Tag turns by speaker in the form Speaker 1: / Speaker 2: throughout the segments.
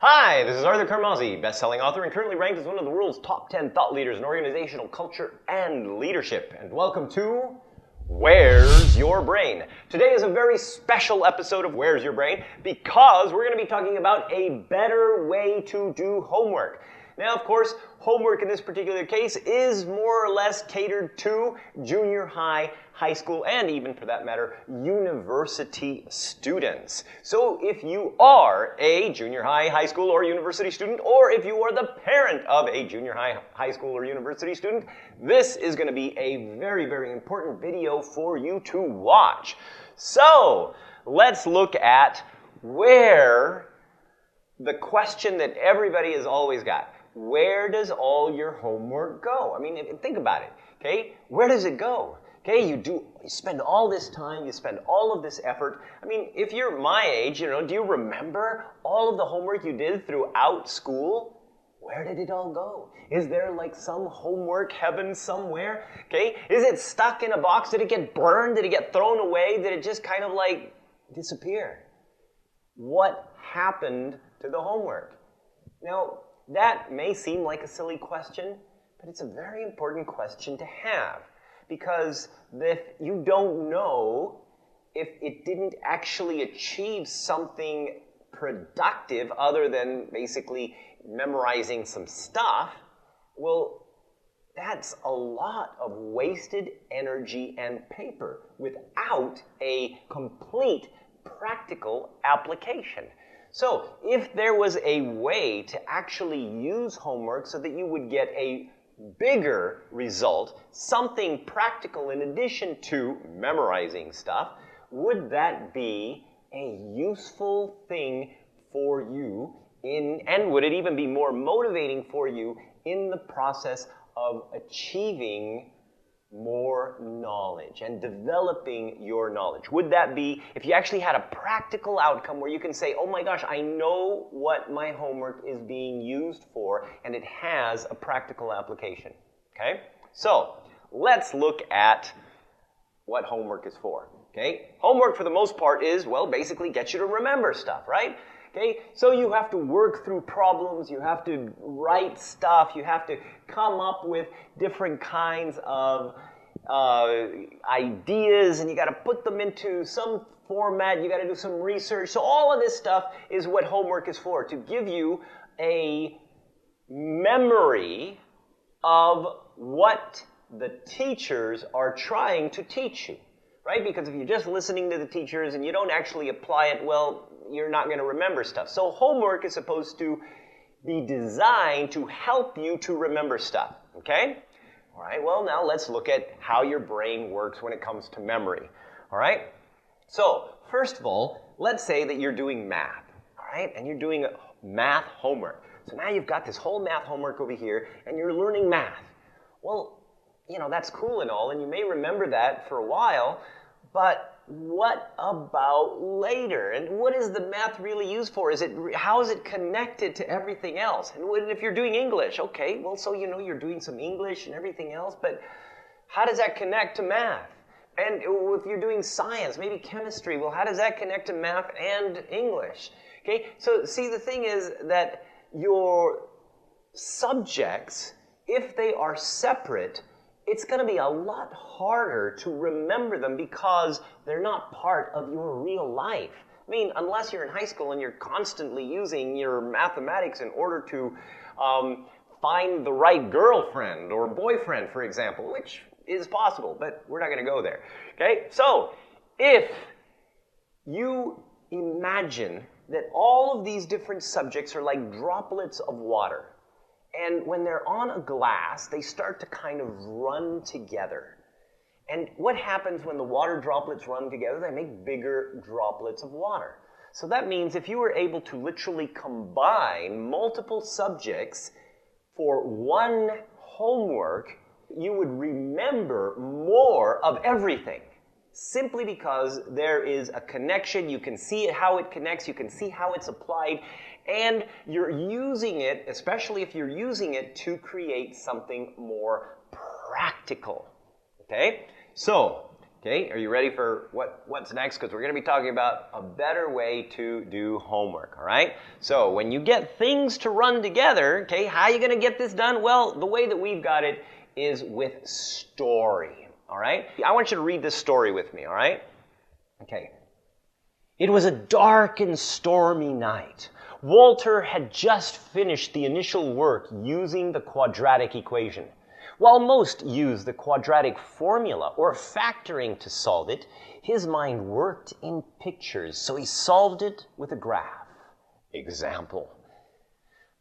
Speaker 1: Hi, this is Arthur Carmazzi, best-selling author and currently ranked as one of the world's top 10 thought leaders in organizational culture and leadership. And welcome to Where's Your Brain? Today is a very special episode of Where's Your Brain because we're going to be talking about a better way to do homework. Now, of course, homework in this particular case is more or less catered to junior high, high school, and even, for that matter, university students. So if you are a junior high, high school, or university student, or if you are the parent of a junior high, high school, or university student, this is going to be a very, very important video for you to watch. So let's look at where the question that everybody has always got. Where does all your homework go? I mean, think about it, okay? Where does it go? Okay, you spend all this time, you spend all of this effort. I mean, if you're my age, do you remember all of the homework you did throughout school? Where did it all go? Is there like some homework heaven somewhere? Okay, is it stuck in a box? Did it get burned? Did it get thrown away? Did it just kind of like disappear? What happened to the homework? Now, that may seem like a silly question, but it's a very important question to have. Because if you don't know if it didn't actually achieve something productive other than basically memorizing some stuff, well, that's a lot of wasted energy and paper without a complete practical application. So if there was a way to actually use homework so that you would get a bigger result, something practical in addition to memorizing stuff, would that be a useful thing for you and would it even be more motivating for you in the process of achieving more knowledge and developing your knowledge? Would that be, if you actually had a practical outcome where you can say, oh my gosh, I know what my homework is being used for and it has a practical application, okay? So, let's look at what homework is for, okay? Homework for the most part is, well, basically get you to remember stuff, right? Okay, so you have to work through problems, you have to write stuff, you have to come up with different kinds of ideas, and you got to put them into some format, you got to do some research. So all of this stuff is what homework is for, to give you a memory of what the teachers are trying to teach you, right? Because if you're just listening to the teachers and you don't actually apply it, well, you're not going to remember stuff. So homework is supposed to be designed to help you to remember stuff, okay? All right, well, now let's look at how your brain works when it comes to memory, all right? So, first of all, let's say that you're doing math, all right? And you're doing math homework. So now you've got this whole math homework over here, and you're learning math. Well, that's cool and all, and you may remember that for a while, but what about later? And what is the math really used for? How is it connected to everything else? And if you're doing English, okay, well, so you're doing some English and everything else, but how does that connect to math? And if you're doing science, maybe chemistry, well, how does that connect to math and English? Okay, so see, the thing is that your subjects, if they are separate, it's going to be a lot harder to remember them because they're not part of your real life. I mean, unless you're in high school and you're constantly using your mathematics in order to find the right girlfriend or boyfriend, for example, which is possible, but we're not going to go there. Okay? So, if you imagine that all of these different subjects are like droplets of water, and when they're on a glass, they start to kind of run together. And what happens when the water droplets run together? They make bigger droplets of water. So that means if you were able to literally combine multiple subjects for one homework, you would remember more of everything. Simply because there is a connection, you can see how it connects, you can see how it's applied, and you're using it, especially if you're using it to create something more practical. Okay? So, Okay, are you ready for what's next? Because we're going to be talking about a better way to do homework, all right? So when you get things to run together, okay, how are you going to get this done? Well, the way that we've got it is with story, all right? I want you to read this story with me, all right? Okay. It was a dark and stormy night. Walter had just finished the initial work using the quadratic equation. While most use the quadratic formula or factoring to solve it, his mind worked in pictures, so he solved it with a graph. Example.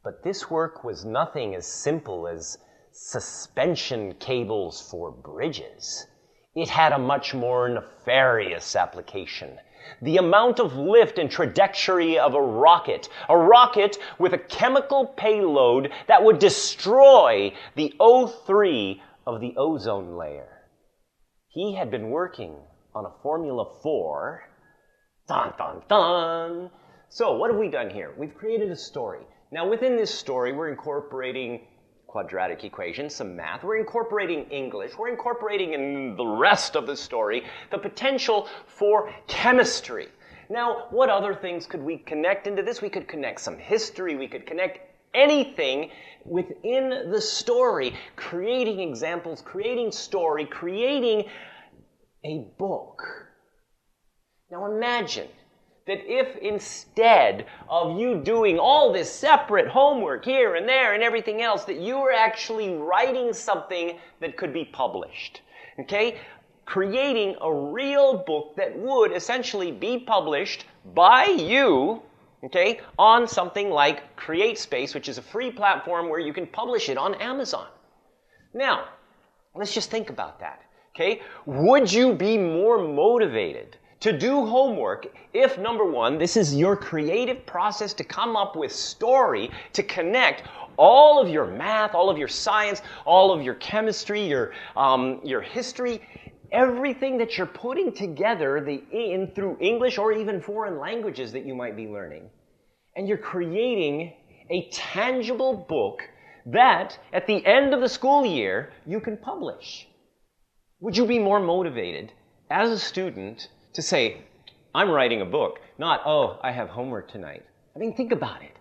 Speaker 1: But this work was nothing as simple as suspension cables for bridges. It had a much more nefarious application. The amount of lift and trajectory of a rocket with a chemical payload that would destroy the O3 of the ozone layer. He had been working on a formula for... Dun, dun, dun. So what have we done here? We've created a story. Now within this story, we're incorporating quadratic equations, some math. We're incorporating English. We're incorporating in the rest of the story the potential for chemistry. Now, what other things could we connect into this? We could connect some history. We could connect anything within the story, creating examples, creating story, creating a book. Now imagine that if instead of you doing all this separate homework here and there and everything else, that you were actually writing something that could be published, okay? Creating a real book that would essentially be published by you, okay, on something like CreateSpace, which is a free platform where you can publish it on Amazon. Now, let's just think about that, okay? Would you be more motivated to do homework if, number one, this is your creative process to come up with story, to connect all of your math, all of your science, all of your chemistry, your history, everything that you're putting together through English or even foreign languages that you might be learning. And you're creating a tangible book that, at the end of the school year, you can publish. Would you be more motivated as a student to say, I'm writing a book, not, oh, I have homework tonight? I mean, think about it.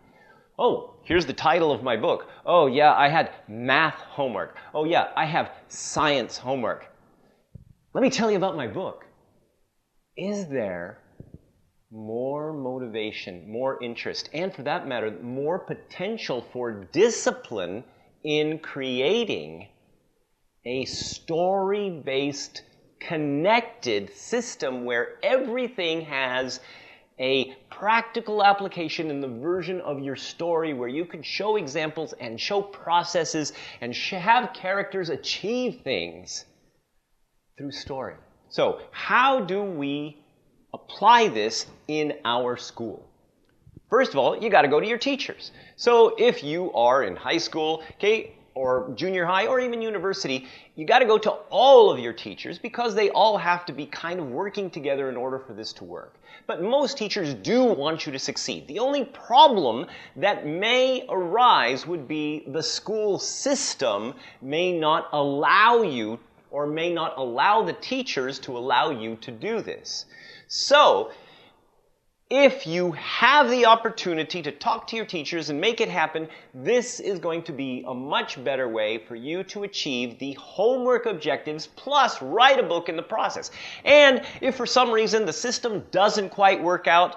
Speaker 1: Oh, here's the title of my book. Oh, yeah, I had math homework. Oh, yeah, I have science homework. Let me tell you about my book. Is there more motivation, more interest, and for that matter, more potential for discipline in creating a story-based connected system where everything has a practical application in the version of your story where you can show examples and show processes and have characters achieve things through story. So, how do we apply this in our school? First of all, you got to go to your teachers. So, if you are in high school, okay, or junior high, or even university, you got to go to all of your teachers because they all have to be kind of working together in order for this to work. But most teachers do want you to succeed. The only problem that may arise would be the school system may not allow you or may not allow the teachers to allow you to do this. So, if you have the opportunity to talk to your teachers and make it happen, this is going to be a much better way for you to achieve the homework objectives plus write a book in the process. And if for some reason the system doesn't quite work out,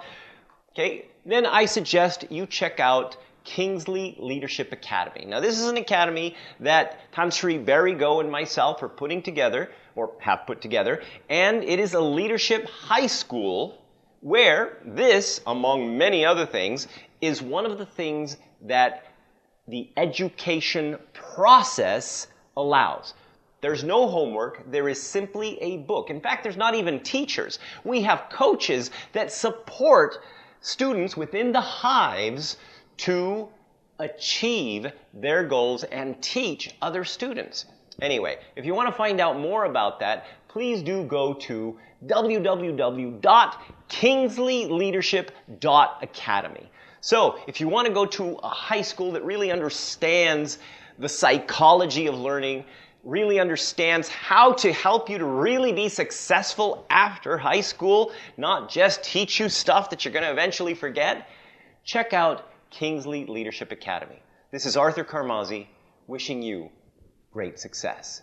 Speaker 1: okay, then I suggest you check out Kingsley Leadership Academy. Now, this is an academy that Kingsley, Barry Go, and myself are putting together, or have put together, and it is a leadership high school where this, among many other things, is one of the things that the education process allows. There's no homework. There is simply a book. In fact, there's not even teachers. We have coaches that support students within the hives to achieve their goals and teach other students. Anyway, if you want to find out more about that, please do go to www.kingsleyleadership.academy. So, if you want to go to a high school that really understands the psychology of learning, really understands how to help you to really be successful after high school, not just teach you stuff that you're going to eventually forget, check out Kingsley Leadership Academy. This is Arthur Carmazzi wishing you great success.